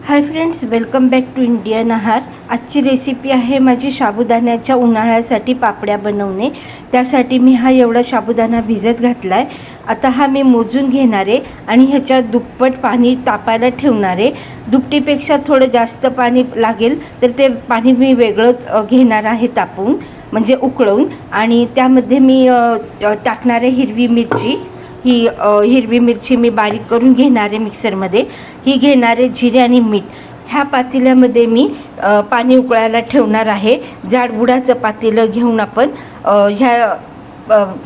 High friends, welcome back to Indian Aahar. आजची recipe आहे माझी साबुदाण्याच्या उन्हाळ्यासाठी पापड्या बनवणे। त्यासाठी मी हा एवढा साबुदाणा भिजत घातला आहे। आता हा मी मोजून घेणार आहे आणि ह्याच्यात दुप्पट पाणी तापायला ठेवणार आहे। दुपटीपेक्षा थोडं जास्त पाणी लागेल, तर ते पाणी मी वेगळं घेणार आहे तापवून, म्हणजे उकळून। आणि त्यामध्ये मी टाकणार आहे हिरवी मिरची। ही हिरवी मिरची मी बारीक करून घेणार आहे मिक्सरमध्ये। ही घेणार आहे जिरे आणि मीठ। ह्या पातेल्यामध्ये मी पाणी उकळायला ठेवणार आहे। जाडबुडाचं पातेलं घेऊन आपण ह्या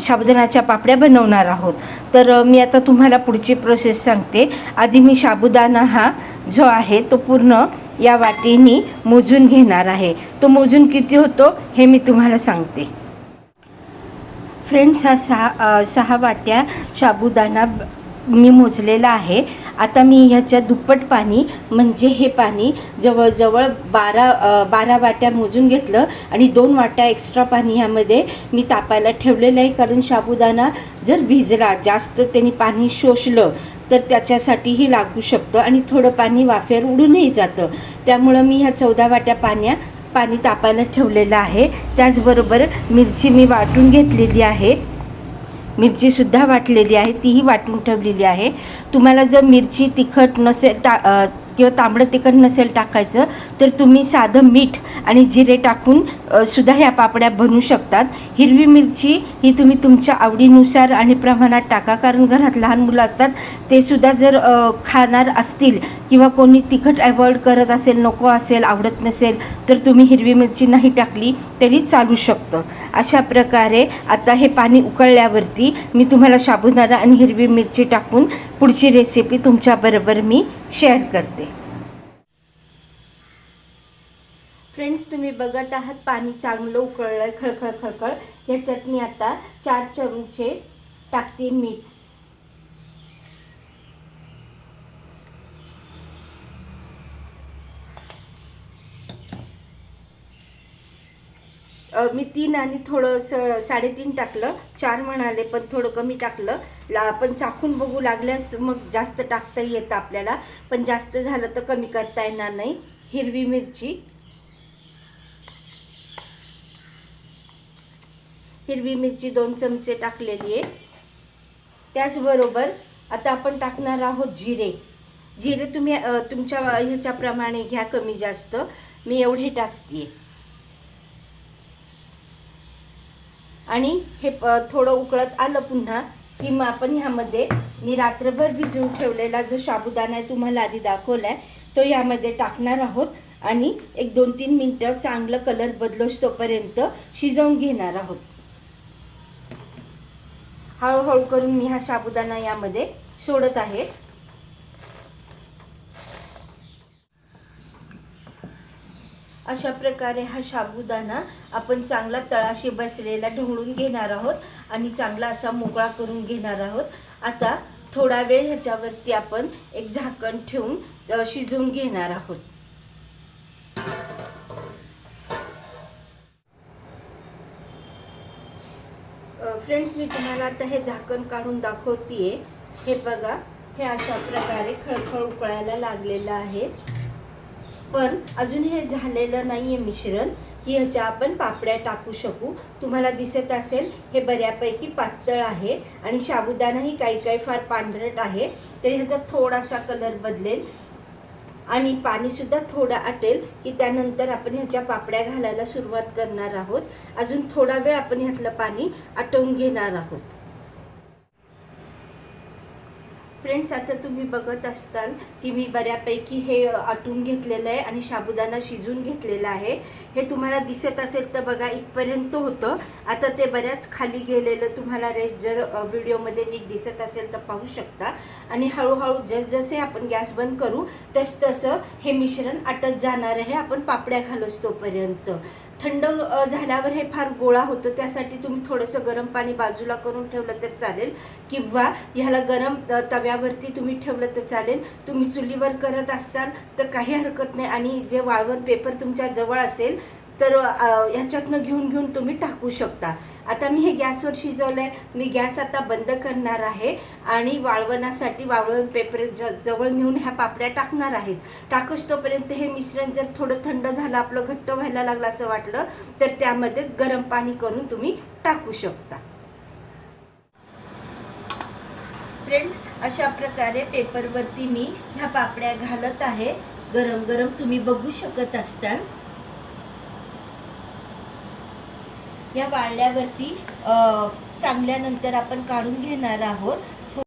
साबुदाण्याच्या पापड्या बनवणार आहोत। तर मी आता तुम्हाला पुढची प्रोसेस सांगते। आधी मी साबुदाणा हा जो आहे तो पूर्ण या वाटीने मोजून घेणार आहे। तो मोजून किती होतो हे मी तुम्हाला सांगते। फ्रेंड्स, हा सहा वाट्या साबुदाणा मी मोजलेला आहे। आता मी ह्याच्या दुप्पट पाणी, म्हणजे हे पाणी जवळजवळ 12 वाट्या मोजून घेतलं आणि 2 वाट्या एक्स्ट्रा पाणी ह्यामध्ये मी तापायला ठेवलेलं आहे। कारण साबुदाणा जर भिजला, जास्त त्यांनी पाणी शोषलं तर त्याच्यासाठीही लागू शकतं आणि थोडं पाणी वाफेवर उडूनही जातं। त्यामुळं मी ह्या 14 वाट्या पाणी तापायला ठेवलेलं आहे। त्याचबरोबर मिरची मी वाटून घेतलेली आहे। मिरचीसुद्धा वाटलेली आहे, तीही वाटून ठेवलेली आहे। तुम्हाला जर मिरची तिखट नसेल किंवा तांबडं तिखट नसेल टाकायचं, तर तुम्ही साधं मीठ आणि जिरे टाकून सुद्धा ह्या पापड्या बनवू शकतात। हिरवी मिरची ही तुम्ही तुमच्या आवडीनुसार आणि प्रमाणात टाका, कारण घरात लहान मुलं असतात, ते सुद्धा जर खाणार असतील किंवा कोणी तिखट अवॉइड करत असेल, नको असेल, आवडत नसेल, तर तुम्ही हिरवी मिरची नाही टाकली तरी चालू शकतं। अशा प्रकारे आता हे पाणी उकळल्यावरती मी तुम्हाला साबुदाणा आणि हिरवी मिरची टाकून पुढची रेसिपी तुमच्याबरोबर मी शेअर करते। फ्रेंड्स, तुम्ही बघत आहात पाणी चांगलं उकळलं आहे, खळखळ खळखळ। ह्याच्यात मी आता 4 चमचे टाकते मीठ। मी 3 आणि थोडंसं 3.5 टाकलं, 4 म्हणाले पण थोडं कमी टाकलं। आपण चाखून बघू लागल्यास मग जास्त टाकता येतं आपल्याला, पण जास्त झालं तर कमी करता येणार नाही। हिरवी मिरची 2 चमचे टाकलेली आहे। त्याचबरोबर आता आपण टाकणार आहोत जिरे तुम्ही तुमच्या ह्याच्याप्रमाणे घ्या, कमी जास्त। मी एवढे टाकते आणि हे थोडं उकळत आलं पुन्हा की मग आपण ह्यामध्ये मी रात्रभर भिजवून ठेवलेला जो साबुदाणा आहे, तुम्हाला आधी दाखवलाय, तो ह्यामध्ये टाकणार आहोत आणि एक 2-3 मिनिटं चांगलं कलर बदलोस तोपर्यंत शिजवून घेणार आहोत। हळूहळू करून मी हा साबुदाणा यामध्ये सोडत आहे। अशा प्रकारे हा साबुदाणा आपण चांगला तळाशी बसलेला ढवळून घेणार आहोत आणि चांगला असा मोकळा करून घेणार आहोत। आता थोडा वेळ ह्याच्यावरती आपण एक झाकण ठेवून शिजवून घेणार आहोत। फ्रेंड्स, मी तुम्हाला आता हे झाकण काढून दाखवतेय। हे बघा, हे अशा प्रकारे खळखळ उकळायला लागलेलं आहे, पण अजून हे झालेलं नाहीये मिश्रण की ह्याच्या आपण पापड्या टाकू शकू। तुम्हाला दिसत असेल हे बऱ्यापैकी पातळ आहे आणि साबुदाणाही काही फार पांढरट आहे, तर ह्याचा थोडासा कलर बदलेल आणि पाणी सुद्धा थोडं आटेल की त्यानंतर आपण ह्याच्या पापड्या घालायला सुरुवात करणार आहोत। अजून थोडा वेळ आपण ह्यातलं पाणी आटवून घेणार आहोत। फ्रेंड्स, आता तुम्ही बघत असताल की मी बऱ्यापैकी हे आटून घेतलेलं आहे आणि साबुदाणा शिजून घेतलेला आहे। हे तुम्हाला दिसत असेल तर बघा, इथपर्यंत होतं। आता ते बऱ्याच खाली गेलेलं तुम्हाला जर व्हिडिओमध्ये नीट दिसत असेल तर पाहू शकता। आणि हळूहळू जसजसे आपण गॅस बंद करू तसं हे मिश्रण आटत जाणार आहे, आपण पापड्या घालूस तोपर्यंत। थंड झाल्यावर हे फार गोळा होतं, त्यासाठी तुम्ही थोडंसं गरम पाणी बाजूला करून ठेवलं तर चालेल, किंवा ह्याला गरम तव्यावरती तुम्ही ठेवलं तर चालेल। तुम्ही चुलीवर करत असाल तर काही हरकत नाही आणि जे वाळवण पेपर तुमच्या जवळ असेल तर ह्याच्यातनं घेऊन तुम्ही टाकू शकता। आता मी हे गॅसवर शिजवलंय. मी गॅस आता बंद करणार आहे आणि वाळवणासाठी वाळवण पेपर जवळ नेऊन ह्या पापड्या टाकणार आहेत. टाकस तोपर्यंत हे मिश्रण जर थोडं थंड झालं, आपलं घट्ट व्हायला लागलं असं वाटलं तर त्यामध्ये गरम पाणी करून तुम्ही टाकू शकता. फ्रेंड्स, अशा प्रकारे पेपरवरती मी ह्या पापड्या घालत आहे. गरम गरम तुम्ही बघू शकत असताल. या वाळल्यावरती चांगल्यानंतर आपण काढून घेणार आहोत.